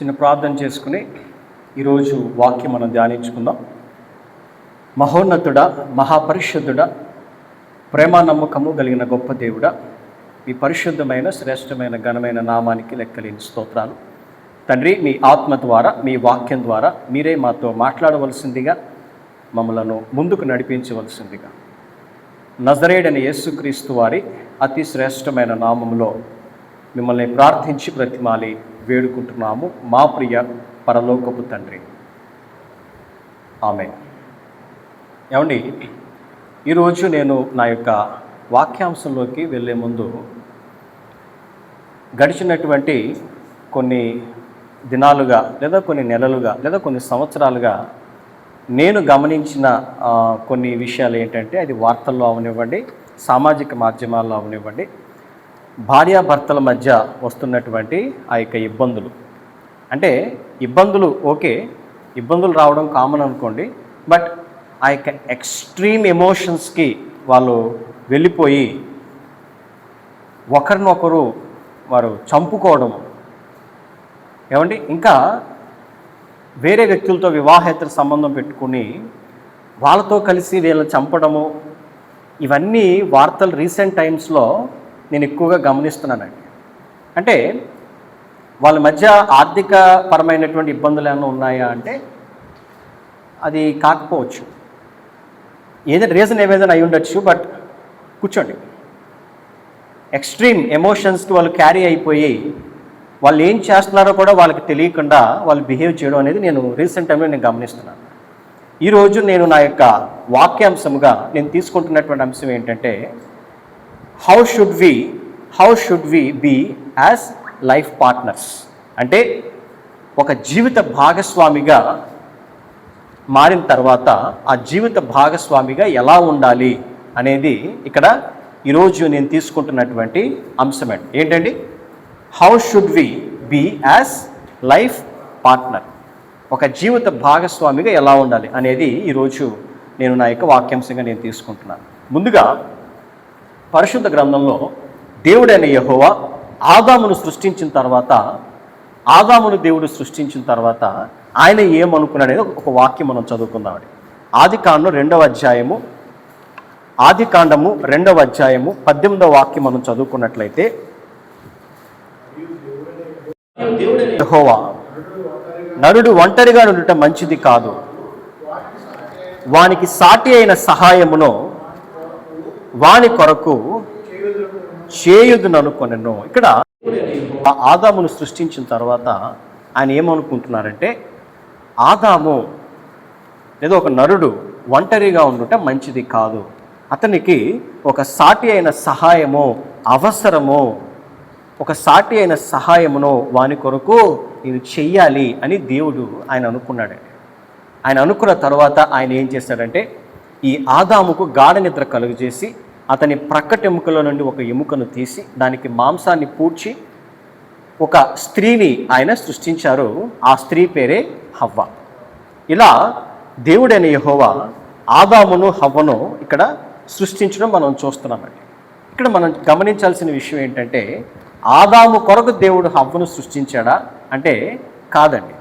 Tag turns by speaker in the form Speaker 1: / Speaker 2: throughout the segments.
Speaker 1: చిన్న ప్రార్థన చేసుకుని ఈరోజు వాక్యం మనం ధ్యానించుకుందాం. మహోన్నతుడా, మహాపరిశుద్ధుడా, ప్రేమ నమ్మకము కలిగిన గొప్ప దేవుడా, మీ పరిశుద్ధమైన శ్రేష్టమైన ఘనమైన నామానికి లెక్కలేని స్తోత్రాలు. తండ్రి, మీ ఆత్మ ద్వారా మీ వాక్యం ద్వారా మీరే మాతో మాట్లాడవలసిందిగా, మమ్మలను ముందుకు నడిపించవలసిందిగా నజరేయుడైన యేసుక్రీస్తు వారి అతి శ్రేష్టమైన నామములో మిమ్మల్ని ప్రార్థించి బ్రతిమాలి వేడుకుంటున్నాము, మా ప్రియ పరలోకపు తండ్రి. ఆమేన్. ఏమండి, ఈరోజు నేను నా యొక్క వాక్యాంశంలోకి వెళ్ళే ముందు గడిచినటువంటి కొన్ని దినాలుగా లేదా కొన్ని నెలలుగా లేదా కొన్ని సంవత్సరాలుగా నేను గమనించిన కొన్ని విషయాలు ఏంటంటే, అది వార్తల్లో అవనివ్వండి, సామాజిక మాధ్యమాల్లో అవనివ్వండి, భార్యాభర్తల మధ్య వస్తున్నటువంటి ఆ యొక్క ఇబ్బందులు. అంటే ఇబ్బందులు ఓకే, ఇబ్బందులు రావడం కామన్ అనుకోండి, బట్ ఆ యొక్క ఎక్స్ట్రీమ్ ఎమోషన్స్కి వాళ్ళు వెళ్ళిపోయి ఒకరినొకరు వారు చంపుకోవడం, ఏమండి, ఇంకా వేరే వ్యక్తులతో వివాహేతర సంబంధం పెట్టుకుని వాళ్ళతో కలిసి వీళ్ళని చంపడము, ఇవన్నీ వార్తలు రీసెంట్ టైమ్స్లో నేను ఎక్కువగా గమనిస్తున్నానండి. అంటే వాళ్ళ మధ్య ఆర్థిక పరమైనటువంటి ఇబ్బందులు ఏమైనా ఉన్నాయా అంటే అది కాకపోవచ్చు, ఏదైనా రీజన్ ఏదైనా అయి ఉండొచ్చు. బట్ కూర్చోండి, ఎక్స్ట్రీమ్ ఎమోషన్స్కి వాళ్ళు క్యారీ అయిపోయి వాళ్ళు ఏం చేస్తున్నారో కూడా వాళ్ళకి తెలియకుండా వాళ్ళు బిహేవ్ చేయడం అనేది నేను రీసెంట్ టైంలో నేను గమనిస్తున్నాను. ఈరోజు నేను నా యొక్క వాక్యాంశంగా నేను తీసుకుంటున్నటువంటి అంశం ఏంటంటే, how should we be as life partners. అంటే ఒక జీవిత భాగస్వామిగా మారిన తర్వాత ఆ జీవిత భాగస్వామిగా ఎలా ఉండాలి అనేది ఇక్కడ ఈరోజు నేను తీసుకుంటున్నటువంటి అంశం ఏంటండి, how should we be as life partner. ఒక జీవిత భాగస్వామిగా ఎలా ఉండాలి అనేది ఈరోజు నేను నా యొక్క వాక్యాంశంగా నేను తీసుకుంటున్నాను. ముందుగా పరిశుద్ధ గ్రంథంలో దేవుడైన యెహోవా ఆదామును సృష్టించిన తర్వాత, ఆదామును దేవుడు సృష్టించిన తర్వాత ఆయన ఏమనుకున్నాడు అనేది ఒక వాక్యం మనం చదువుకుందామండి. ఆదికాండము 2వ అధ్యాయము 18వ వాక్యం మనం చదువుకున్నట్లయితే, యెహోవా, నరుడు ఒంటరిగా ఉండటం మంచిది కాదు, వానికి సాటి అయిన సహాయమును వాని కొరకు చేయుదుననుకొనెను. ఇక్కడ ఆదామును సృష్టించిన తర్వాత ఆయన ఏమనుకుంటున్నారంటే, ఆదాము లేదా ఒక నరుడు ఒంటరిగా ఉండటం మంచిది కాదు, అతనికి ఒక సాటి అయిన సహాయము అవసరము, ఒక సాటి అయిన సహాయమును వాని కొరకు నేను చెయ్యాలి అని దేవుడు ఆయన అనుకున్నాడండి. ఆయన అనుకున్న తర్వాత ఆయన ఏం చేశాడంటే, ఈ ఆదాముకు గాఢ నిద్ర కలుగజేసి అతని ప్రక్కటెముకలో నుండి ఒక ఎముకను తీసి దానికి మాంసాన్ని పూడ్చి ఒక స్త్రీని ఆయన సృష్టించారు. ఆ స్త్రీ పేరే హవ్వ. ఇలా దేవుడైన యెహోవా ఆదామును హవ్వను ఇక్కడ సృష్టించడం మనం చూస్తున్నామండి. ఇక్కడ మనం గమనించాల్సిన విషయం ఏంటంటే, ఆదాము కొరకు దేవుడు హవ్వను సృష్టించాడా అంటే కాదండి.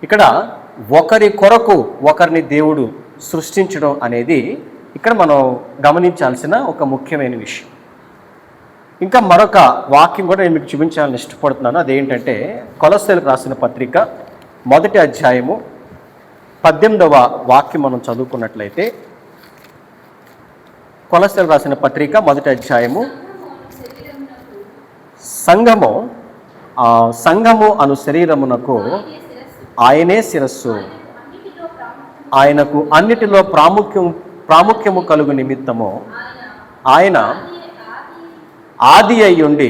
Speaker 1: ఇక్కడ ఒకరి కొరకు ఒకరిని దేవుడు సృష్టించడం అనేది ఇక్కడ మనం గమనించాల్సిన ఒక ముఖ్యమైన విషయం. ఇంకా మరొక వాక్యం కూడా నేను మీకు చూపించాలని ఇష్టపడుతున్నాను. అదేంటంటే, కొలస్సీలకు రాసిన పత్రిక 1వ అధ్యాయము 18వ వాక్యం మనం చదువుకున్నట్లయితే, కొలస్సీలకు రాసిన పత్రిక 1వ అధ్యాయము, సంఘము అను శరీరమునకు ఆయనే శిరస్సు, ఆయనకు అన్నిటిలో ప్రాముఖ్యము కలుగు నిమిత్తము ఆయన ఆది అయ్యుండి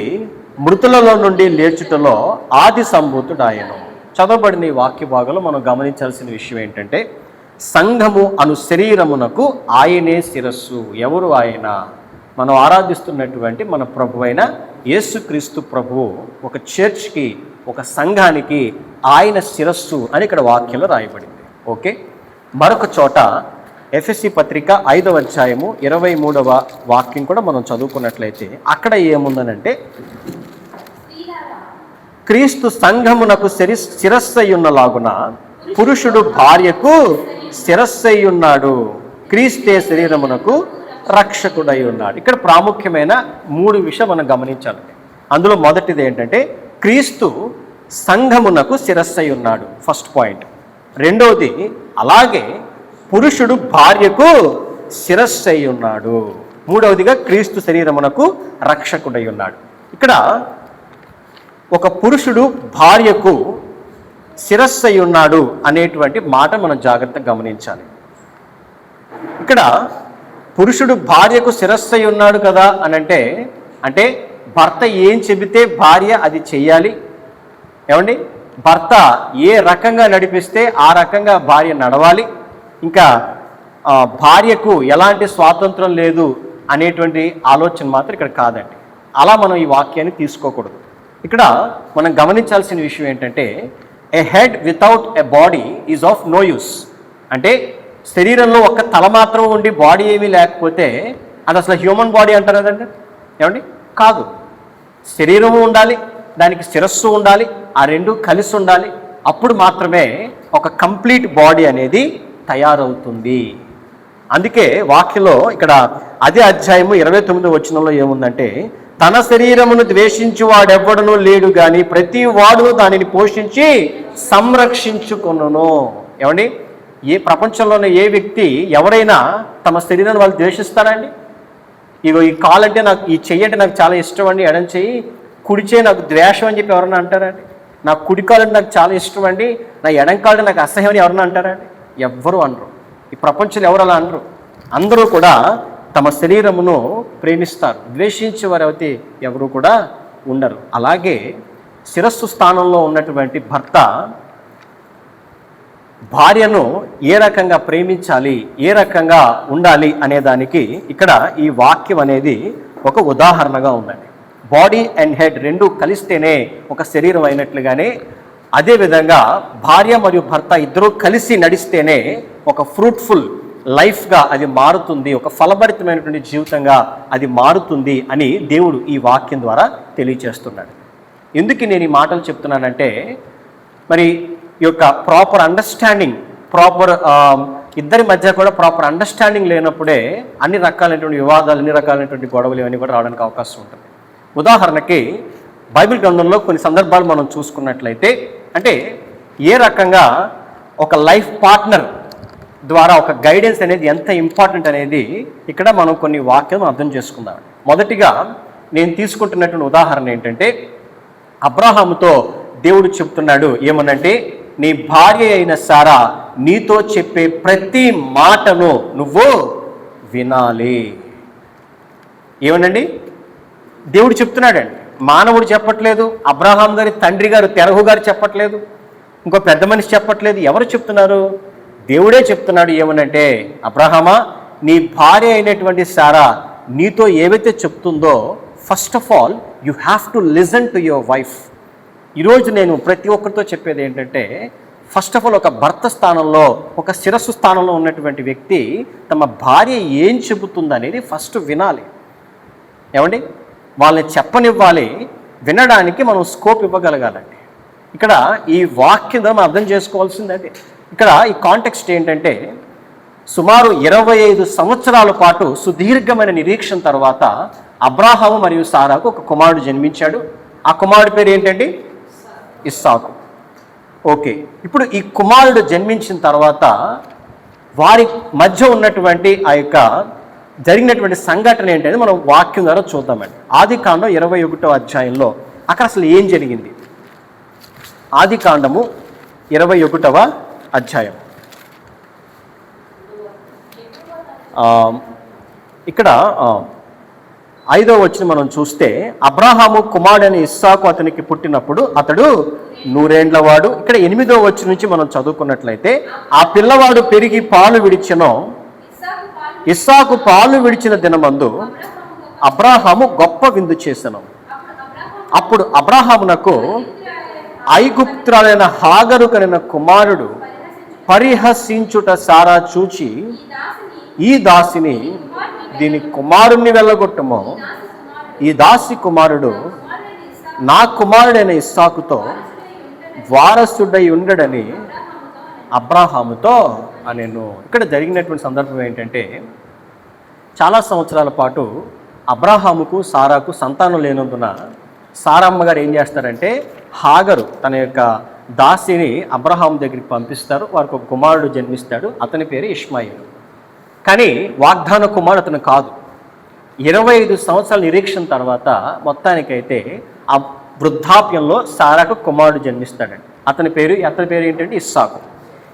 Speaker 1: మృతులలో నుండి లేచుటలో ఆది సంభూతుడు ఆయన. చదవబడిన ఈ వాక్య భాగంలో మనం గమనించాల్సిన విషయం ఏంటంటే, సంఘము అను శరీరమునకు ఆయనే శిరస్సు. ఎవరు ఆయన? మనం ఆరాధిస్తున్నటువంటి మన ప్రభు అయిన యేసుక్రీస్తు ప్రభువు ఒక చర్చ్కి, ఒక సంఘానికి ఆయన శిరస్సు అని ఇక్కడ వాక్యంలో రాయబడింది. ఓకే, మరొక చోట ఎఫెసీ పత్రిక 5వ అధ్యాయము 23వ వాక్యం కూడా మనం చదువుకున్నట్లయితే అక్కడ ఏముందనంటే, క్రీస్తు సంఘమునకు శిరస్సయ్యున్నలాగున పురుషుడు భార్యకు శిరస్సయ్యున్నాడు. క్రీస్తే శరీరమునకు రక్షకుడై ఉన్నాడు. ఇక్కడ ప్రాముఖ్యమైన 3 విషయం మనం గమనించాలి. అందులో మొదటిది ఏంటంటే క్రీస్తు సంఘమునకు శిరస్సై ఉన్నాడు, ఫస్ట్ పాయింట్. రెండవది అలాగే పురుషుడు భార్యకు శిరస్సై ఉన్నాడు. మూడవదిగా క్రీస్తు శరీరమునకు రక్షకుడై ఉన్నాడు. ఇక్కడ ఒక పురుషుడు భార్యకు శిరస్సై ఉన్నాడు అనేటువంటి మాట మనం జాగ్రత్తగా గమనించాలి. ఇక్కడ పురుషుడు భార్యకు శిరస్సై ఉన్నాడు కదా అంటే భర్త ఏం చెబితే భార్య అది చెయ్యాలి. ఏమండి, భర్త ఏ రకంగా నడిపిస్తే ఆ రకంగా భార్య నడవాలి. ఇంకా భార్యకు ఎలాంటి స్వాతంత్రం లేదు అనేటువంటి ఆలోచన మాత్రం ఇక్కడ కాదండి. అలా మనం ఈ వాక్యాన్ని తీసుకోకూడదు. ఇక్కడ మనం గమనించాల్సిన విషయం ఏంటంటే a head without a body is of no use. అంటే శరీరంలో ఒక్క తల మాత్రం ఉండి బాడీ ఏమీ లేకపోతే అది అసలు హ్యూమన్ బాడీ అంటారు కదండి. ఏమండి, కాదు. శరీరము ఉండాలి, దానికి శిరస్సు ఉండాలి, ఆ రెండు కలిసి ఉండాలి. అప్పుడు మాత్రమే ఒక కంప్లీట్ బాడీ అనేది తయారవుతుంది. అందుకే వాక్యంలో ఇక్కడ అదే అధ్యాయము 29వ వచనంలో ఏముందంటే తన శరీరమును ద్వేషించు వాడెవ్వడనూ లేడు గాని ప్రతి వాడు దానిని పోషించి సంరక్షించుకొనును. ఏమండి, ఏ ప్రపంచంలోనే ఏ వ్యక్తి ఎవరైనా తమ శరీరాన్ని వాళ్ళు ద్వేషిస్తారండి? ఇగో ఈ కాలంటే నాకు, ఈ చెయ్యి అంటే నాకు చాలా ఇష్టం అండి, ఎడం చెయ్యి, కుడి చెయ్యి నాకు ద్వేషం అని చెప్పి ఎవరన్నా అంటారండి? నాకు కుడి కాలంటే నాకు చాలా ఇష్టం అండి, నా ఎడం కాలంటే నాకు అసహ్యం అని ఎవరన్నా అంటారండి? ఎవ్వరూ అనరు. ఈ ప్రపంచంలో ఎవరు అలా అనరు. అందరూ కూడా తమ శరీరమును ప్రేమిస్తారు. ద్వేషించేవారు అయితే ఎవరు కూడా ఉండరు. అలాగే శిరస్సు స్థానంలో ఉన్నటువంటి భర్త భార్యను ఏ రకంగా ప్రేమించాలి, ఏ రకంగా ఉండాలి అనే దానికి ఇక్కడ ఈ వాక్యం అనేది ఒక ఉదాహరణగా ఉందండి. బాడీ అండ్ హెడ్ రెండు కలిస్తేనే ఒక శరీరం అయినట్లుగానే అదేవిధంగా భార్య మరియు భర్త ఇద్దరూ కలిసి నడిస్తేనే ఒక ఫ్రూట్ఫుల్ లైఫ్గా అది మారుతుంది, ఒక ఫలభరితమైనటువంటి జీవితంగా అది మారుతుంది అని దేవుడు ఈ వాక్యం ద్వారా తెలియచేస్తున్నాడు. ఎందుకు నేను ఈ మాటలు చెప్తున్నానంటే మరి ఈ యొక్క ప్రాపర్ అండర్స్టాండింగ్, ఇద్దరి మధ్య కూడా ప్రాపర్ అండర్స్టాండింగ్ లేనప్పుడే అన్ని రకాలైనటువంటి వివాదాలు, అన్ని రకాలైనటువంటి గొడవలు ఇవన్నీ కూడా రావడానికి అవకాశం ఉంటుంది. ఉదాహరణకి బైబిల్ గ్రంథంలో కొన్ని సందర్భాలు మనం చూసుకున్నట్లయితే అంటే ఏ రకంగా ఒక లైఫ్ పార్ట్నర్ ద్వారా ఒక గైడెన్స్ అనేది ఎంత ఇంపార్టెంట్ అనేది ఇక్కడ మనం కొన్ని వాక్యాలను అర్థం చేసుకుందాం. మొదటిగా నేను తీసుకుంటున్నటువంటి ఉదాహరణ ఏంటంటే అబ్రహాముతో దేవుడు చెప్తున్నాడు ఏమనంటే నీ భార్య అయిన సారా నీతో చెప్పే ప్రతి మాటను నువ్వు వినాలి. ఏమనండి దేవుడు చెప్తున్నాడండి, మానవుడు చెప్పట్లేదు, అబ్రహాం గారి తండ్రి గారు తెరహు గారు చెప్పట్లేదు, ఇంకో పెద్ద మనిషి చెప్పట్లేదు. ఎవరు చెప్తున్నారు? దేవుడే చెప్తున్నాడు. ఏమనంటే అబ్రహామా నీ భార్య అయినటువంటి సారా నీతో ఏవైతే చెప్తుందో first of all you have to listen to your wife. ఈరోజు నేను ప్రతి ఒక్కరితో చెప్పేది ఏంటంటే ఫస్ట్ ఆఫ్ ఆల్ ఒక భర్త స్థానంలో, ఒక శిరస్సు స్థానంలో ఉన్నటువంటి వ్యక్తి తమ భార్య ఏం చెబుతుందనేది ఫస్ట్ వినాలి. ఏమండి, వాళ్ళని చెప్పనివ్వాలి, వినడానికి మనం స్కోప్ ఇవ్వగలగాలండి. ఇక్కడ ఈ వాక్యం ద్వారా మనం అర్థం చేసుకోవాల్సింది అదే. ఇక్కడ ఈ కాంటెక్స్ట్ ఏంటంటే సుమారు 25 సంవత్సరాల పాటు సుదీర్ఘమైన నిరీక్షణ తర్వాత అబ్రాహాము మరియు సారాకు ఒక కుమారుడు జన్మించాడు. ఆ కుమారుడి పేరు ఏంటండి? ఇస్సాకు. ఓకే, ఇప్పుడు ఈ కుమారుడు జన్మించిన తర్వాత వారి మధ్య ఉన్నటువంటి ఆ యొక్క జరిగినటువంటి సంఘటన ఏంటనేది మనం వాక్యం ద్వారా చూద్దామండి. ఆదికాండం 21వ అధ్యాయంలో అక్కడ అసలు ఏం జరిగింది? ఆదికాండము 21వ అధ్యాయం. ఇక్కడ 5వ వచనం మనం చూస్తే అబ్రాహాము కుమారుడైన ఇస్సాకు అతనికి పుట్టినప్పుడు అతడు 100 ఏండ్ల వాడు. ఇక్కడ 8వ వచనం నుంచి మనం చదువుకున్నట్లయితే ఆ పిల్లవాడు పెరిగి పాలు విడిచెను. ఇస్సాకు పాలు విడిచిన దినమందు అబ్రాహాము గొప్ప విందు చేసెను. అప్పుడు అబ్రాహామునకు ఐగుప్తురాలైన హాగరు కనిన కుమారుడు పరిహసించుట సారా చూచి ఈ దాసిని దీని కుమారుణ్ణి వెళ్ళగొట్టము, ఈ దాసి కుమారుడు నా కుమారుడైన ఇస్సాకుతో వారసుడై ఉండడని అబ్రాహాముతో నేను. ఇక్కడ జరిగినటువంటి సందర్భం ఏంటంటే, చాలా సంవత్సరాల పాటు అబ్రాహాముకు సారాకు సంతానం లేనందున సారమ్మ గారు ఏం చేస్తారంటే, హాగరు తన యొక్క దాసిని అబ్రహాం దగ్గరికి పంపిస్తారు. వారికి ఒక కుమారుడు జన్మిస్తాడు, అతని పేరు ఇష్మాయిలు. కానీ వాగ్దాన కుమారుడు అతను కాదు. 25 సంవత్సరాల నిరీక్షణ తర్వాత మొత్తానికైతే ఆ వృద్ధాప్యంలో సారాకు కుమారుడు జన్మిస్తాడండి. అతని పేరు ఏంటంటే ఇస్సాకు.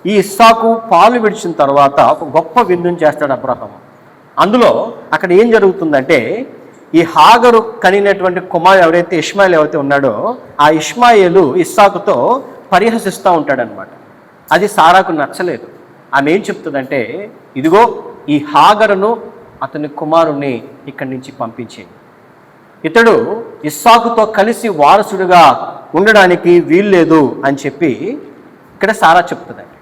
Speaker 1: ఈ ఇస్సాకు పాలు విడిచిన తర్వాత ఒక గొప్ప విందుని చేస్తాడు అబ్రహాం. అందులో అక్కడ ఏం జరుగుతుందంటే, ఈ హాగరు కనినటువంటి కుమారుడు ఎవరైతే ఇష్మాయిల్ ఎవరైతే ఉన్నాడో, ఆ ఇష్మాయిలు ఇస్సాకుతో పరిహసిస్తూ ఉంటాడనమాట. అది సారాకు నచ్చలేదు. ఆమె ఏం చెప్తుందంటే, ఇదిగో ఈ హాగరును అతని కుమారుణ్ణి ఇక్కడి నుంచి పంపించేది. ఇతడు ఇస్సాకుతో కలిసి వారసుడిగా ఉండడానికి వీల్లేదు అని చెప్పి ఇక్కడ సారా చెప్తుందండి.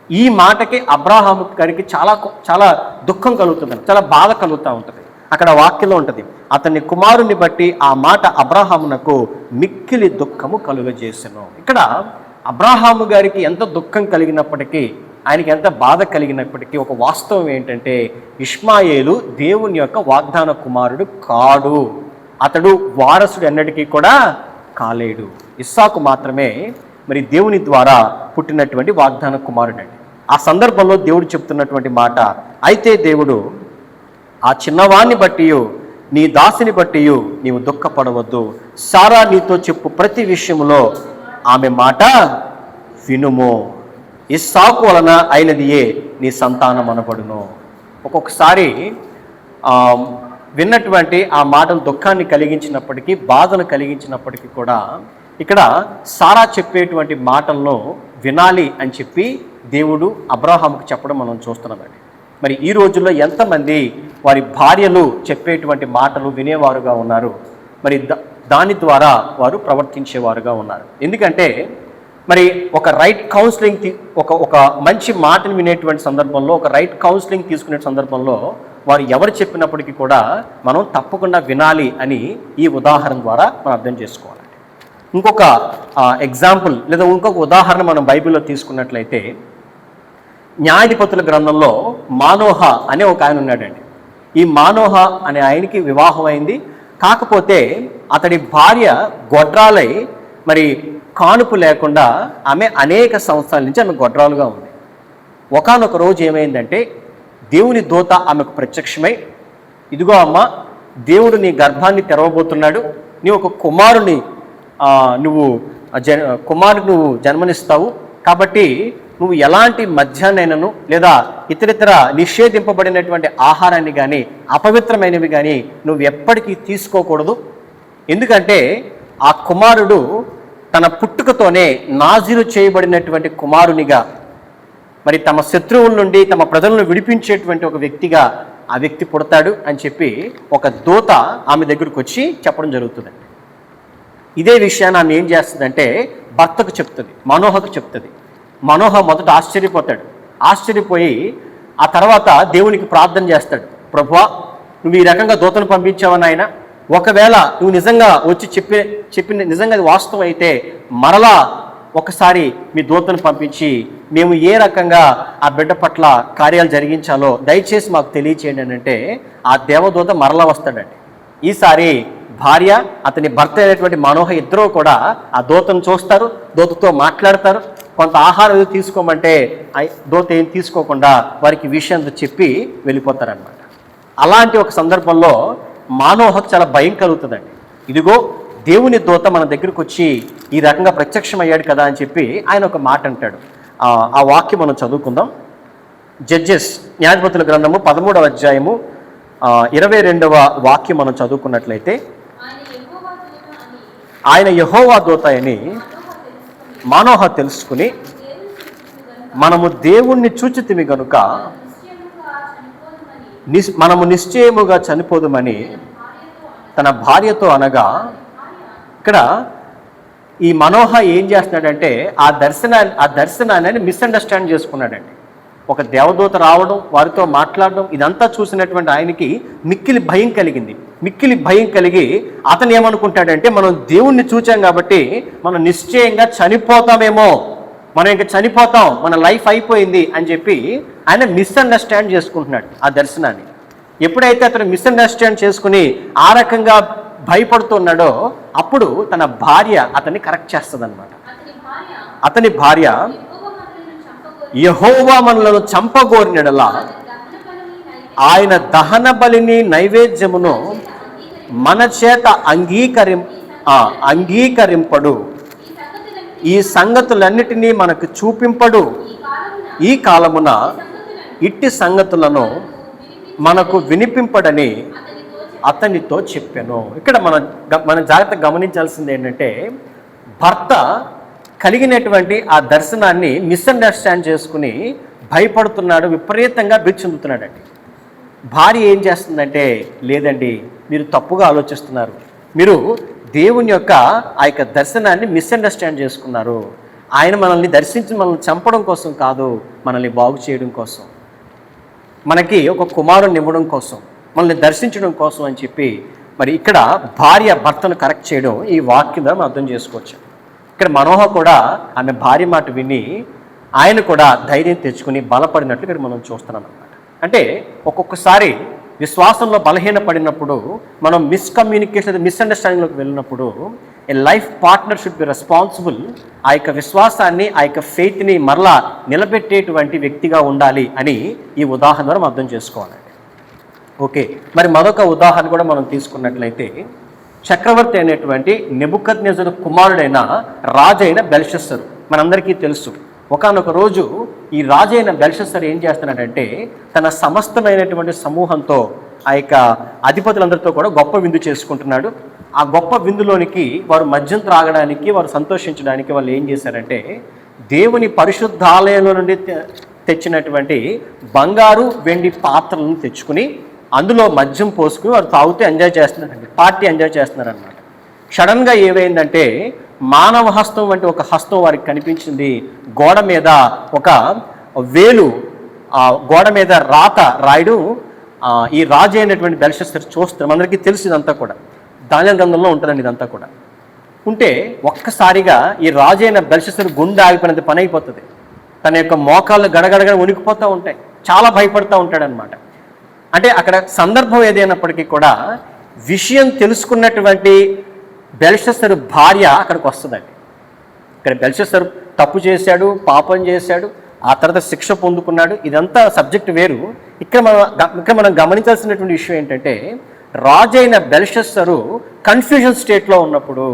Speaker 1: ఈ మాటకి అబ్రాహాము గారికి చాలా చాలా దుఃఖం కలుగుతుందండి, చాలా బాధ కలుగుతూ ఉంటుంది. అక్కడ వాక్యంలో ఉంటుంది, అతని కుమారుని బట్టి ఆ మాట అబ్రాహామునకు మిక్కిలి దుఃఖము కలుగజేసెను. ఇక్కడ అబ్రాహాము గారికి ఎంత దుఃఖం కలిగినప్పటికీ, ఆయనకి ఎంత బాధ కలిగినప్పటికీ ఒక వాస్తవం ఏంటంటే, ఇష్మాయేలు దేవుని యొక్క వాగ్దాన కుమారుడు కాడు. అతడు వారసుడు ఎన్నటికీ కూడా కాలేడు. ఇస్సాకు మాత్రమే మరి దేవుని ద్వారా పుట్టినటువంటి వాగ్దాన కుమారుడు అండి. ఆ సందర్భంలో దేవుడు చెప్తున్నటువంటి మాట, అయితే దేవుడు ఆ చిన్నవాణ్ణి బట్టి నీ దాసిని బట్టి నీవు దుఃఖపడవద్దు, సారా నీతో చెప్పు ప్రతి విషయంలో ఆమె మాట వినుము, ఇస్సాకు వలన అయినదియే నీ సంతానం అనబడును. ఒక్కొక్కసారి విన్నటువంటి ఆ మాటలు దుఃఖాన్ని కలిగించినప్పటికీ, బాధను కలిగించినప్పటికీ కూడా ఇక్కడ సారా చెప్పేటువంటి మాటలను వినాలి అని చెప్పి దేవుడు అబ్రాహాముకు చెప్పడం మనం చూస్తున్నామండి. మరి ఈ రోజుల్లో ఎంతమంది వారి భార్యలు చెప్పేటువంటి మాటలు వినేవారుగా ఉన్నారు, మరి దాని ద్వారా వారు ప్రవర్తించేవారుగా ఉన్నారు. ఎందుకంటే మరి ఒక రైట్ కౌన్సిలింగ్ ఒక మంచి మాటను వినేటువంటి సందర్భంలో, ఒక రైట్ కౌన్సిలింగ్ తీసుకునే సందర్భంలో వారు ఎవరు చెప్పినప్పటికీ కూడా మనం తప్పకుండా వినాలి అని ఈ ఉదాహరణ ద్వారా మనం అర్థం చేసుకోవాలి. ఇంకొక ఎగ్జాంపుల్ లేదా ఇంకొక ఉదాహరణ మనం బైబిల్లో తీసుకున్నట్లయితే, న్యాయాధిపతుల గ్రంథంలో మానోహ అనే ఒక ఆయన ఉన్నాడండి. ఈ మానోహ అనే ఆయనకి వివాహం అయింది. కాకపోతే అతడి భార్య గొడ్రాలై మరి కానుపు లేకుండా ఆమె అనేక సంవత్సరాల నుంచి ఆమె గొడ్రాలుగా ఉంది. ఒకానొక రోజు ఏమైందంటే, దేవుని దూత ఆమెకు ప్రత్యక్షమై, ఇదిగో అమ్మ, దేవుడు నీ గర్భాన్ని తెరవబోతున్నాడు, నీ ఒక కుమారుని నువ్వు జన్మనిస్తావు, కాబట్టి నువ్వు ఎలాంటి మద్యాన్నైనను లేదా ఇతరితర నిషేధింపబడినటువంటి ఆహారాన్ని కానీ అపవిత్రమైనవి కానీ నువ్వు ఎప్పటికీ తీసుకోకూడదు. ఎందుకంటే ఆ కుమారుడు తన పుట్టుకతోనే నాజీరు చేయబడినటువంటి కుమారునిగా, మరి తమ శత్రువుల నుండి తమ ప్రజలను విడిపించేటువంటి ఒక వ్యక్తిగా ఆ వ్యక్తి పుడతాడు అని చెప్పి ఒక దూత ఆమె దగ్గరకు వచ్చి చెప్పడం జరుగుతుందండి. ఇదే విషయాన్ని ఆమె ఏం చేస్తుందంటే భర్తకు చెప్తుంది, మనోహకు చెప్తుంది. మనోహ మొదట ఆశ్చర్యపోతాడు. ఆశ్చర్యపోయి ఆ తర్వాత దేవునికి ప్రార్థన చేస్తాడు, ప్రభువా, నువ్వు ఈ రకంగా దూతను పంపించావని ఆయన, ఒకవేళ నువ్వు నిజంగా వచ్చి చెప్పిన నిజంగా అది వాస్తవం అయితే మరలా ఒకసారి మీ దూతను పంపించి మేము ఏ రకంగా ఆ బిడ్డ పట్ల కార్యాలు జరిగించాలో దయచేసి మాకు తెలియచేయండి అని అంటే, ఆ దేవదూత మరలా వస్తాడండి. ఈసారి భార్య అతని భర్త అయినటువంటి మనోహ ఇద్దరూ కూడా ఆ దూతను చూస్తారు, దూతతో మాట్లాడతారు. కొంత ఆహారం ఏదో తీసుకోమంటే దూత ఏం తీసుకోకుండా వారికి విషయం చెప్పి వెళ్ళిపోతారనమాట. అలాంటి ఒక సందర్భంలో మానోహకు చాలా భయం కలుగుతుందండి. ఇదిగో దేవుని దూత మన దగ్గరకు వచ్చి ఈ రకంగా ప్రత్యక్షమయ్యాడు కదా అని చెప్పి ఆయన ఒక మాట అంటాడు. ఆ వాక్యం మనం చదువుకుందాం. జడ్జెస్ న్యాయాధిపతుల గ్రంథము 13వ అధ్యాయము 22వ వాక్యం మనం చదువుకున్నట్లయితే, ఆయన యెహోవా దూత అని మనోహ తెలుసుకుని, మనము దేవుణ్ణి చూచితిమి గనుక మనము నిశ్చయముగా చనిపోదుమని తన భార్యతో అనగా, ఇక్కడ ఈ మనోహ ఏం చేస్తున్నాడంటే ఆ దర్శనాన్ని మిస్అండర్స్టాండ్ చేసుకున్నాడండి. ఒక దేవదూత రావడం, వారితో మాట్లాడడం, ఇదంతా చూసినటువంటి ఆయనకి మిక్కిలి భయం కలిగింది. మిక్కిలి భయం కలిగి అతను ఏమనుకుంటాడంటే, మనం దేవుణ్ణి చూచాం కాబట్టి మనం నిశ్చయంగా చనిపోతామేమో, మనం ఇంకా చనిపోతాం, మన లైఫ్ అయిపోయింది అని చెప్పి ఆయన మిస్అండర్స్టాండ్ చేసుకుంటున్నాడు ఆ దర్శనాన్ని. ఎప్పుడైతే అతను మిస్అండర్స్టాండ్ చేసుకుని ఆ రకంగా భయపడుతున్నాడో అప్పుడు తన భార్య అతన్ని కరెక్ట్ చేస్తుంది అనమాట. అతని భార్య యెహోవా మనలను చంపగోరినడలా ఆయన దహన బలిని నైవేద్యమును మన చేత అంగీకరింపడు, ఈ సంగతులన్నిటినీ మనకు చూపింపడు, ఈ కాలమున ఇట్టి సంగతులను మనకు వినిపింపడని అతనితో చెప్పాను. ఇక్కడ మన జాగ్రత్తగా గమనించాల్సింది ఏంటంటే, భర్త కలిగినటువంటి ఆ దర్శనాన్ని మిస్అండర్స్టాండ్ చేసుకుని భయపడుతున్నాడు, విపరీతంగా బిచ్చెందుతున్నాడండి. భార్య ఏం చేస్తుందంటే, లేదండి మీరు తప్పుగా ఆలోచిస్తున్నారు, మీరు దేవుని యొక్క ఆ యొక్క దర్శనాన్ని మిస్అండర్స్టాండ్ చేసుకున్నారు. ఆయన మనల్ని దర్శించి మనల్ని చంపడం కోసం కాదు, మనల్ని బాగు చేయడం కోసం, మనకి ఒక కుమారుని ఇవ్వడం కోసం, మనల్ని దర్శించడం కోసం అని చెప్పి మరి ఇక్కడ భార్య భర్తను కరెక్ట్ చేయడం ఈ వాక్యం ద్వారా మనం అర్థం చేసుకోవచ్చు. ఇక్కడ మనోహ కూడా ఆమె భార్య మాట విని ఆయన కూడా ధైర్యం తెచ్చుకుని బలపడినట్లు ఇక్కడ మనం చూస్తున్నాం అన్నమాట. అంటే ఒక్కొక్కసారి విశ్వాసంలో బలహీనపడినప్పుడు, మనం మిస్కమ్యూనికేషన్ మిస్అండర్స్టాండింగ్లోకి వెళ్ళినప్పుడు a life partner should be responsible, ఆ యొక్క విశ్వాసాన్ని ఆ యొక్క ఫెయిత్ని మరలా నిలబెట్టేటువంటి వ్యక్తిగా ఉండాలి అని ఈ ఉదాహరణ ద్వారా మనం అర్థం చేసుకోవాలండి. ఓకే, మరి మరొక ఉదాహరణ కూడా మనం తీసుకున్నట్లయితే, చక్రవర్తి అయినటువంటి నెబుకద్నెజరు కుమారుడైన రాజైన బెల్షస్సరు మనందరికీ తెలుసు. ఒకానొక రోజు ఈ రాజైన బెల్షస్సరు ఏం చేస్తున్నాడంటే, తన సమస్తమైనటువంటి సమూహంతో ఆ యొక్క అధిపతులందరితో కూడా గొప్ప విందు చేసుకుంటున్నాడు. ఆ గొప్ప విందులోనికి వారు మద్యం త్రాగడానికి, వారు సంతోషించడానికి వాళ్ళు ఏం చేశారంటే, దేవుని పరిశుద్ధాలయంలో నుండి తెచ్చినటువంటి బంగారు వెండి పాత్రలను తెచ్చుకుని అందులో మద్యం పోసుకుని వారు తాగుతూ ఎంజాయ్ చేస్తున్నారండి, పార్టీ ఎంజాయ్ చేస్తున్నారనమాట. సడన్గా ఏమైందంటే, మానవ హస్తం వంటి ఒక హస్తం వారికి కనిపించింది. గోడ మీద ఒక వేలు, గోడ మీద రాయడం ఈ రాజు అయినటువంటి బెల్షస్సరు చూస్తారు. అందరికీ తెలుసు ఇదంతా కూడా, దానియేలు గ్రంథంలో ఉంటుందండి ఇదంతా కూడా. ఉంటే ఒక్కసారిగా ఈ రాజు అయిన బెల్షస్సరు గుండె ఆగిపోయినంత పని అయిపోతుంది. తన యొక్క మోకాళ్ళు గడగడగడ వణికిపోతూ ఉంటాయి, చాలా భయపడుతూ ఉంటాడనమాట. అంటే అక్కడ సందర్భం ఏదైనప్పటికీ కూడా విషయం తెలుసుకున్నటువంటి బెల్షస్సరు భార్య అక్కడికి వస్తుందండి. ఇక్కడ బెల్షస్సరు తప్పు చేశాడు, పాపం చేశాడు, ఆ తర్వాత శిక్ష పొందుకున్నాడు, ఇదంతా సబ్జెక్ట్ వేరు. ఇక్కడ మనం గమనించాల్సినటువంటి విషయం ఏంటంటే, రాజైన బెల్షస్సరు కన్ఫ్యూజన్ స్టేట్లో ఉన్నప్పుడు,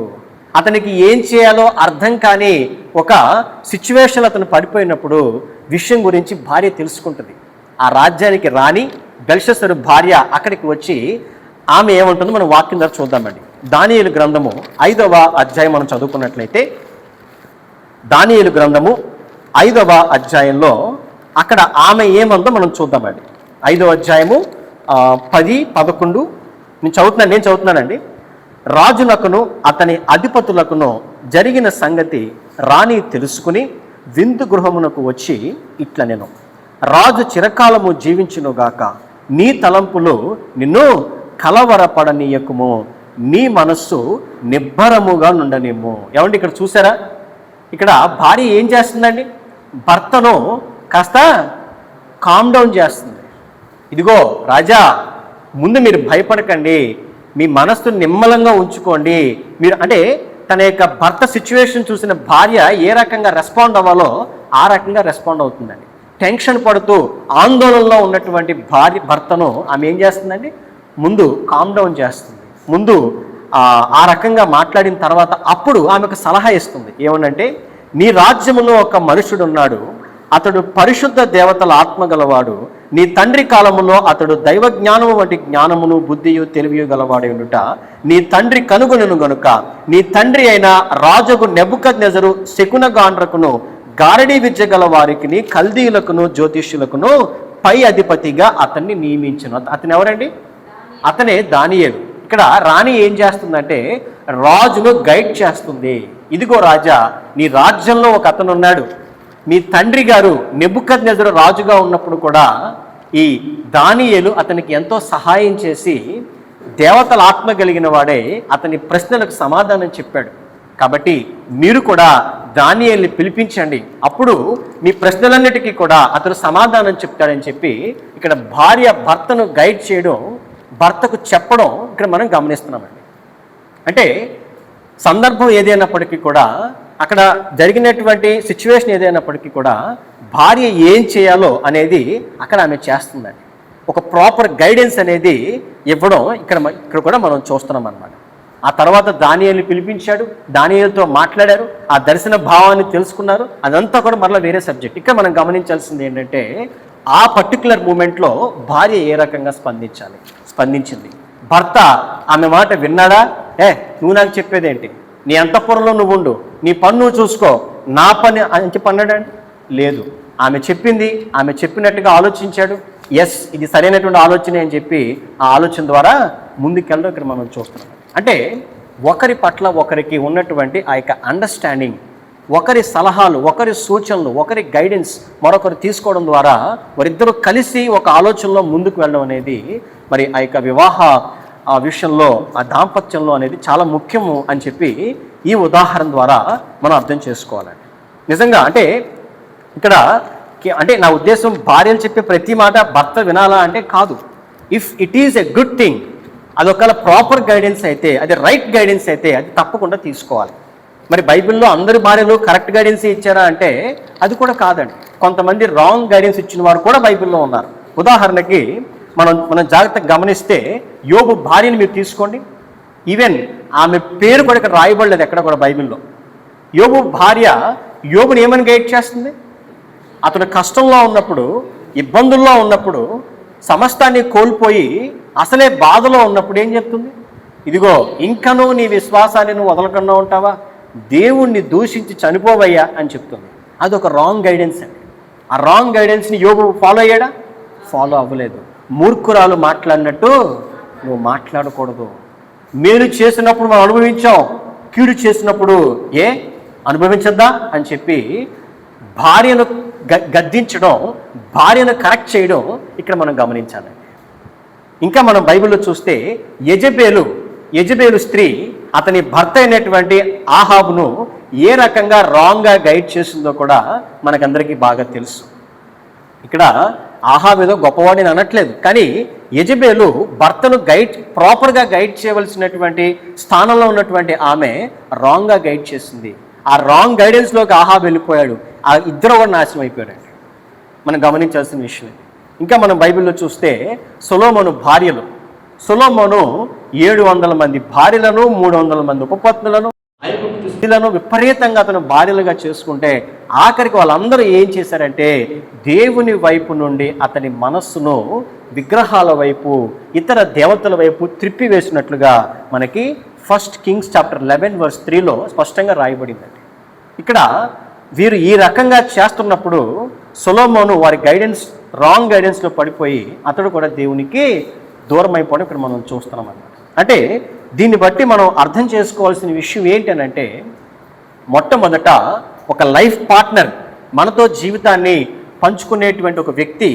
Speaker 1: అతనికి ఏం చేయాలో అర్థం కాని ఒక సిచ్యువేషన్ అతను పడిపోయినప్పుడు విషయం గురించి భార్య తెలుసుకుంటుంది. ఆ రాజ్యానికి రాణి బెల్షస్సరు భార్య అక్కడికి వచ్చి ఆమె ఏమంటుందో మనం వాక్యం ద్వారా చూద్దామండి. దానియేలు గ్రంథము 5వ అధ్యాయం మనం చదువుకున్నట్లయితే, దానియేలు గ్రంథము 5వ అధ్యాయంలో అక్కడ ఆమె ఏమందో మనం చూద్దామండి. 5వ అధ్యాయము 10, 11 నేను చదువుతున్నానండి. రాజునకును అతని అధిపతులకును జరిగిన సంగతి రాణి తెలుసుకుని విందు గృహమునకు వచ్చి ఇట్ల నేను, రాజు చిరకాలము జీవించునుగాక, నీ తలంపులు నిన్ను కలవరపడనీయకుము, నీ మనస్సు నిబ్బరముగా నుండనేమో. ఏమండి ఇక్కడ చూసారా, ఇక్కడ భార్య ఏం చేస్తుందండి, భర్తను కాస్త కామ్ డౌన్ చేస్తుంది. ఇదిగో రాజా, ముందు మీరు భయపడకండి, మీ మనస్సును నిమ్మలంగా ఉంచుకోండి. మీరు అంటే తన యొక్క భర్త సిచ్యువేషన్ చూసిన భార్య ఏ రకంగా రెస్పాండ్ అవ్వాలో ఆ రకంగా రెస్పాండ్ అవుతుందండి. టెన్షన్ పడుతూ ఆందోళనలో ఉన్నటువంటి భర్తను ఆమె ఏం చేస్తుందండి, ముందు కామ్ డౌన్ చేస్తుంది. ముందు ఆ రకంగా మాట్లాడిన తర్వాత అప్పుడు ఆమెకు సలహా ఇస్తుంది. ఏమనంటే, నీ రాజ్యములో ఒక మనుషుడు ఉన్నాడు, అతడు పరిశుద్ధ దేవతల ఆత్మ గలవాడు, నీ తండ్రి కాలములో అతడు దైవ జ్ఞానము వంటి జ్ఞానమును బుద్ధియు తెలివియు గలవాడు ఉండుట నీ తండ్రి కనుగొనెను గనుక, నీ తండ్రి అయిన రాజుకు నెబుకద్నెజరు శకునగాండ్రకును గారడీ విద్య గల వారికి కల్దీయులకును జ్యోతిష్యులకును పై అధిపతిగా అతన్ని నియమించను. అతను ఎవరండి, అతనే దానియేలు. ఇక్కడ రాణి ఏం చేస్తుందంటే రాజును గైడ్ చేస్తుంది. ఇదిగో రాజా, నీ రాజ్యంలో ఒక అతను ఉన్నాడు, మీ తండ్రి గారు నెబుకద్నెజరు రాజుగా ఉన్నప్పుడు కూడా ఈ దానియేలు అతనికి ఎంతో సహాయం చేసి దేవతల ఆత్మ కలిగిన వాడే అతని ప్రశ్నలకు సమాధానం చెప్పాడు. కాబట్టి మీరు కూడా దానియేలుని పిలిపించండి, అప్పుడు మీ ప్రశ్నలన్నిటికీ కూడా అతను సమాధానం చెప్తాడని చెప్పి ఇక్కడ భార్య భర్తను గైడ్ చేయడం, భర్తకు చెప్పడం ఇక్కడ మనం గమనిస్తున్నామండి. అంటే సందర్భం ఏదైనప్పటికీ కూడా, అక్కడ జరిగినటువంటి సిచ్యువేషన్ ఏదైనప్పటికీ కూడా భార్య ఏం చేయాలో అనేది అక్కడ ఆమె చేస్తుందండి. ఒక ప్రాపర్ గైడెన్స్ అనేది ఇవ్వడం ఇక్కడ కూడా మనం చూస్తున్నాం అన్నమాట. ఆ తర్వాత దానియేలుని పిలిపించాడు, దానియేలుతో మాట్లాడారు, ఆ దర్శన భావాన్ని తెలుసుకున్నారు. అదంతా కూడా మరలా వేరే సబ్జెక్ట్. ఇక్కడ మనం గమనించాల్సింది ఏంటంటే ఆ పర్టికులర్ మూమెంట్లో భార్య ఏ రకంగా స్పందించింది. భర్త ఆమె మాట విన్నాడా? నువ్వు నాకు చెప్పేదేంటి, నీ అంతఃపురంలో నువ్వు ఉండు, నీ పని నువ్వు చూసుకో, నా పని అని చెప్పి అన్నాడండి? లేదు. ఆమె చెప్పింది, ఆమె చెప్పినట్టుగా ఆలోచించాడు. ఎస్, ఇది సరైనటువంటి ఆలోచన అని చెప్పి ఆ ఆలోచన ద్వారా ముందుకెళ్ళడం ఇక్కడ మనం చూస్తున్నాం. అంటే ఒకరి పట్ల ఒకరికి ఉన్నటువంటి ఆ యొక్క అండర్స్టాండింగ్, ఒకరి సలహాలు, ఒకరి సూచనలు, ఒకరి గైడెన్స్ మరొకరు తీసుకోవడం ద్వారా వారిద్దరూ కలిసి ఒక ఆలోచనలో ముందుకు వెళ్ళడం అనేది మరి ఆ యొక్క వివాహ విషయంలో, ఆ దాంపత్యంలో అనేది చాలా ముఖ్యము అని చెప్పి ఈ ఉదాహరణ ద్వారా మనం అర్థం చేసుకోవాలండి. నిజంగా అంటే ఇక్కడ అంటే నా ఉద్దేశం భార్యలు చెప్పే ప్రతి మాట భర్త వినాలా అంటే కాదు. If it is a good thing, అది ఒకవేళ ప్రాపర్ గైడెన్స్ అయితే, అది రైట్ గైడెన్స్ అయితే అది తప్పకుండా తీసుకోవాలి. మరి బైబిల్లో అందరి భార్యలు కరెక్ట్ గైడెన్స్ ఇచ్చారా అంటే అది కూడా కాదండి. కొంతమంది రాంగ్ గైడెన్స్ ఇచ్చిన వారు కూడా బైబిల్లో ఉన్నారు. ఉదాహరణకి మనం జాగ్రత్తగా గమనిస్తే యోబు భార్యని మీరు తీసుకోండి. ఈవెన్ ఆమె పేరు కూడా ఇక్కడ రాయబడలేదు ఎక్కడ కూడా బైబిల్లో. యోబు భార్య యోబుని ఏమని గైడ్ చేస్తుంది? అతను కష్టంలో ఉన్నప్పుడు, ఇబ్బందుల్లో ఉన్నప్పుడు, సమస్తాన్ని కోల్పోయి అసలే బాధలో ఉన్నప్పుడు ఏం చెప్తుంది? ఇదిగో ఇంకనూ నీ విశ్వాసాన్ని నువ్వు వదలకుండా ఉంటావా, దేవుణ్ణి దూషించి చనిపోవయ్యా అని చెప్తుంది. అదొక రాంగ్ గైడెన్స్ అండి. ఆ రాంగ్ గైడెన్స్ని యోబు ఫాలో అయ్యాడా? ఫాలో అవ్వలేదు. మూర్ఖురాలు మాట్లాడినట్టు నువ్వు మాట్లాడకూడదు. మేలు చేసినప్పుడు మనం అనుభవించాం, కీడు చేసినప్పుడు అనుభవించద్దా అని చెప్పి భార్యను గద్దించడం, భార్యను కరెక్ట్ చేయడం ఇక్కడ మనం గమనించాలి. ఇంకా మనం బైబిల్లో చూస్తే యెజబేలు స్త్రీ అతని భర్త అయినటువంటి ఆహాబును ఏ రకంగా రాంగ్గా గైడ్ చేసిందో కూడా మనకందరికీ బాగా తెలుసు. ఇక్కడ ఆహాబు ఏదో గొప్పవాడిని అనట్లేదు, కానీ యెజబేలు భర్తను ప్రాపర్గా గైడ్ చేయవలసినటువంటి స్థానంలో ఉన్నటువంటి ఆమె రాంగ్గా గైడ్ చేసింది. ఆ రాంగ్ గైడెన్స్లోకి ఆహాబు వెళ్ళిపోయాడు. ఆ ఇద్దరు కూడా నాశనం అయిపోయారండి. మనం గమనించాల్సిన విషయం. ఇంకా మనం బైబిల్లో చూస్తే సొలొమోను భార్యలు, సొలొమోను 700 మంది భార్యలను, 300 మంది ఉపపత్నులను, 5 స్త్రీలను విపరీతంగా అతను భార్యలుగా చేసుకుంటే ఆఖరికి వాళ్ళందరూ ఏం చేశారంటే దేవుని వైపు నుండి అతని మనస్సును విగ్రహాల వైపు, ఇతర దేవతల వైపు త్రిప్పివేసినట్లుగా మనకి 1 Kings chapter 11 verse 3లో స్పష్టంగా రాయబడిందండి. ఇక్కడ వీరు ఈ రకంగా చేస్తున్నప్పుడు సొలొమోను వారి రాంగ్ గైడెన్స్లో పడిపోయి అతడు కూడా దేవునికి దూరం అయిపోవడం ఇక్కడ మనం చూస్తున్నాం అన్నమాట. అంటే దీన్ని బట్టి మనం అర్థం చేసుకోవాల్సిన విషయం ఏంటనంటే, మొట్టమొదట ఒక లైఫ్ పార్ట్నర్, మనతో జీవితాన్ని పంచుకునేటువంటి ఒక వ్యక్తి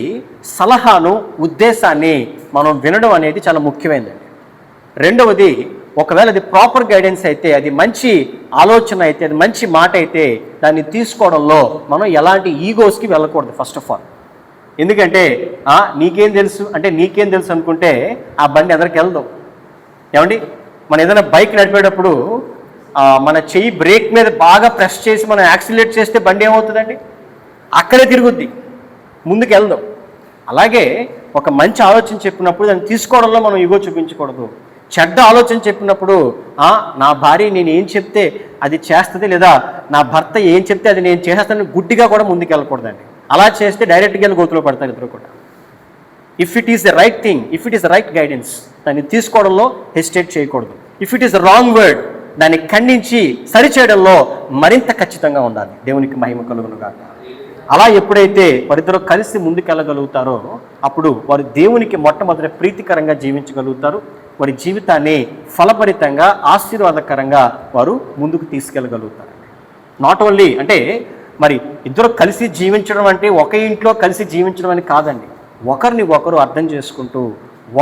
Speaker 1: సలహాను, ఉద్దేశాన్ని మనం వినడం అనేది చాలా ముఖ్యమైనదండి. రెండవది, ఒకవేళ అది ప్రాపర్ గైడెన్స్ అయితే, అది మంచి ఆలోచన అయితే, అది మంచి మాట అయితే దాన్ని తీసుకోవడంలో మనం ఎలాంటి ఈగోస్కి వెళ్ళకూడదు ఫస్ట్ ఆఫ్ ఆల్. ఎందుకంటే నీకేం తెలుసు అనుకుంటే ఆ బండి ఎదరికి వెళ్దాం. ఏమండి, మనం ఏదైనా బైక్ నడిపేటప్పుడు మన చెయ్యి బ్రేక్ మీద బాగా ప్రెస్ చేసి మనం యాక్సిలేట్ చేస్తే బండి ఏమవుతుందండి? అక్కడే తిరుగుద్ది, ముందుకు వెళ్దాం. అలాగే ఒక మంచి ఆలోచన చెప్పినప్పుడు దాన్ని తీసుకోవడంలో మనం ఈగో చూపించకూడదు. చెడ్డ ఆలోచన చెప్పినప్పుడు నా భార్య నేను ఏం చెప్తే అది చేస్తుంది, లేదా నా భర్త ఏం చెప్తే అది నేను చేసేస్తాను గుడ్డిగా కూడా ముందుకు వెళ్ళకూడదండి. అలా చేస్తే డైరెక్ట్గా వెళ్ళి గోతులో పడతారు ఇద్దరు కూడా. If it is the right thing, if it is the right guidance, దాన్ని తీసుకోవడంలో హెసిటేట్ చేయకూడదు. If it is the wrong word, దాన్ని ఖండించి సరిచేయడంలో మరింత ఖచ్చితంగా ఉండాలి. దేవునికి మహిమ కలుగునుగా. అలా ఎప్పుడైతే వారిద్దరూ కలిసి ముందుకెళ్ళగలుగుతారో అప్పుడు వారు దేవునికి మొట్టమొదటి ప్రీతికరంగా జీవించగలుగుతారు. వారి జీవితాన్ని ఫలభరితంగా, ఆశీర్వాదకరంగా వారు ముందుకు తీసుకెళ్ళగలుగుతారు. నాట్ ఓన్లీ అంటే మరి ఇద్దరు కలిసి జీవించడం అంటే ఒక ఇంట్లో కలిసి జీవించడం అని కాదండి. ఒకరిని ఒకరు అర్థం చేసుకుంటూ,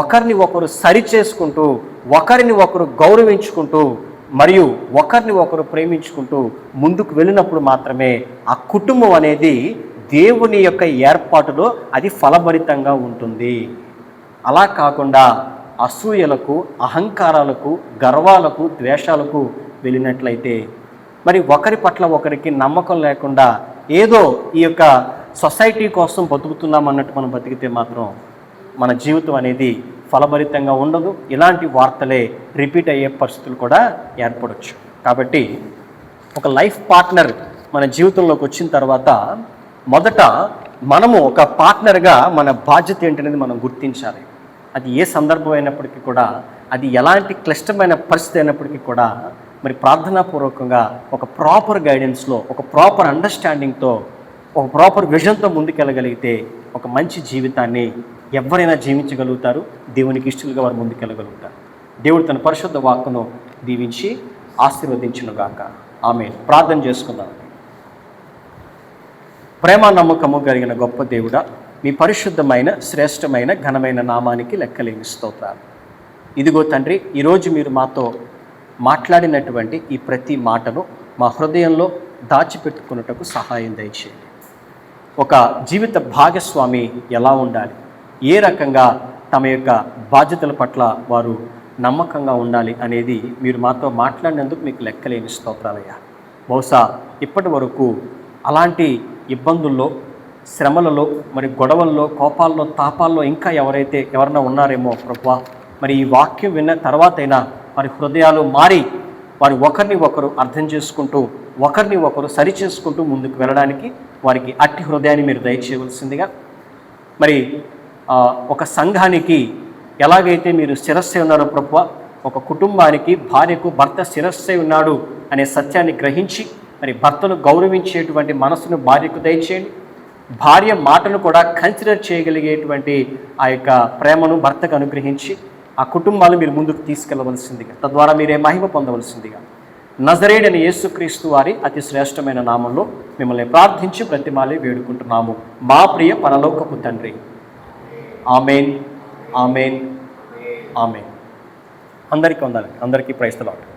Speaker 1: ఒకరిని ఒకరు సరి చేసుకుంటూ, ఒకరిని ఒకరు గౌరవించుకుంటూ, మరియు ఒకరిని ఒకరు ప్రేమించుకుంటూ ముందుకు వెళ్ళినప్పుడు మాత్రమే ఆ కుటుంబం అనేది దేవుని యొక్క ఏర్పాటులో అది ఫలభరితంగా ఉంటుంది. అలా కాకుండా అసూయలకు, అహంకారాలకు, గర్వాలకు, ద్వేషాలకు వెళ్ళినట్లయితే, మరి ఒకరి పట్ల ఒకరికి నమ్మకం లేకుండా ఏదో ఈ యొక్క సొసైటీ కోసం బతుకుతున్నాం అన్నట్టు మనం బతికితే మాత్రం మన జీవితం అనేది ఫలభరితంగా ఉండదు. ఇలాంటి వార్తలే రిపీట్ అయ్యే పరిస్థితులు కూడా ఏర్పడవచ్చు. కాబట్టి ఒక లైఫ్ పార్ట్నర్ మన జీవితంలోకి వచ్చిన తర్వాత మొదట మనము ఒక పార్ట్నర్గా మన బాధ్యత ఏంటనేది మనం గుర్తించాలి. అది ఏ సందర్భం అయినప్పటికీ కూడా, అది ఎలాంటి క్లిష్టమైన పరిస్థితి అయినప్పటికీ కూడా, మరి ప్రార్థనాపూర్వకంగా ఒక ప్రాపర్ గైడెన్స్లో, ఒక ప్రాపర్ అండర్స్టాండింగ్తో, ఒక ప్రాపర్ విజన్తో ముందుకెళ్ళగలిగితే ఒక మంచి జీవితాన్ని ఎవరైనా జీవించగలుగుతారు. దేవునికి ఇష్టలుగా వారు ముందుకెళ్ళగలుగుతారు. దేవుడు తన పరిశుద్ధ వాక్కును దీవించి ఆశీర్వదించునుగాక. ఆమేన్. ప్రార్థన చేసుకుందాం. ప్రేమ నమ్మకము కలిగిన గొప్ప దేవుడా, మీ పరిశుద్ధమైన, శ్రేష్టమైన, ఘనమైన నామానికి లెక్కలేని స్తోత్రాలు. ఇదిగో తండ్రి, ఈరోజు మీరు మాతో మాట్లాడినటువంటి ఈ ప్రతి మాటను మా హృదయంలో దాచిపెట్టుకున్నటకు సహాయం దయచేయండి. ఒక జీవిత భాగస్వామి ఎలా ఉండాలి, ఏ రకంగా తమ యొక్క బాధ్యతల పట్ల వారు నమ్మకంగా ఉండాలి అనేది మీరు మాతో మాట్లాడినందుకు మీకు లెక్కలేని స్తోత్రాలయ్యా. బహుశా ఇప్పటి వరకు అలాంటి ఇబ్బందుల్లో, శ్రమలలో, మరి గొడవల్లో, కోపాల్లో, తాపాల్లో ఇంకా ఎవరైనా ఉన్నారేమో ప్రభువా, మరి ఈ వాక్యం విన్న తర్వాతైనా వారి హృదయాలు మారి వారు ఒకరిని ఒకరు అర్థం చేసుకుంటూ, ఒకరిని ఒకరు సరి చేసుకుంటూ ముందుకు వెళ్ళడానికి వారికి అట్టి హృదయాన్ని మీరు దయచేయవలసిందిగా, మరి ఒక సంఘానికి ఎలాగైతే మీరు శిరస్సై ఉన్నారో ప్రభువా, ఒక కుటుంబానికి, భార్యకు భర్త శిరస్సై ఉన్నాడు అనే సత్యాన్ని గ్రహించి, మరి భర్తను గౌరవించేటువంటి మనసును భార్యకు దయచేయండి. భార్య మాటను కూడా కన్సిడర్ చేయగలిగేటువంటి ఆ యొక్క ప్రేమను భర్తకు అనుగ్రహించి ఆ కుటుంబాలు మీరు ముందుకు తీసుకెళ్లవలసిందిగా, తద్వారా మీరే మహిమ పొందవలసిందిగా నజరేయుడైన యేసుక్రీస్తు వారి అతి శ్రేష్టమైన నామంలో మిమ్మల్ని ప్రార్థించి బ్రతిమాలి వేడుకుంటున్నాము మా ప్రియ పరలోకపు తండ్రి. ఆమేన్, ఆమేన్, ఆమేన్. అందరికీ వందనాలు. అందరికీ ప్రైజ్ ది లార్డ్.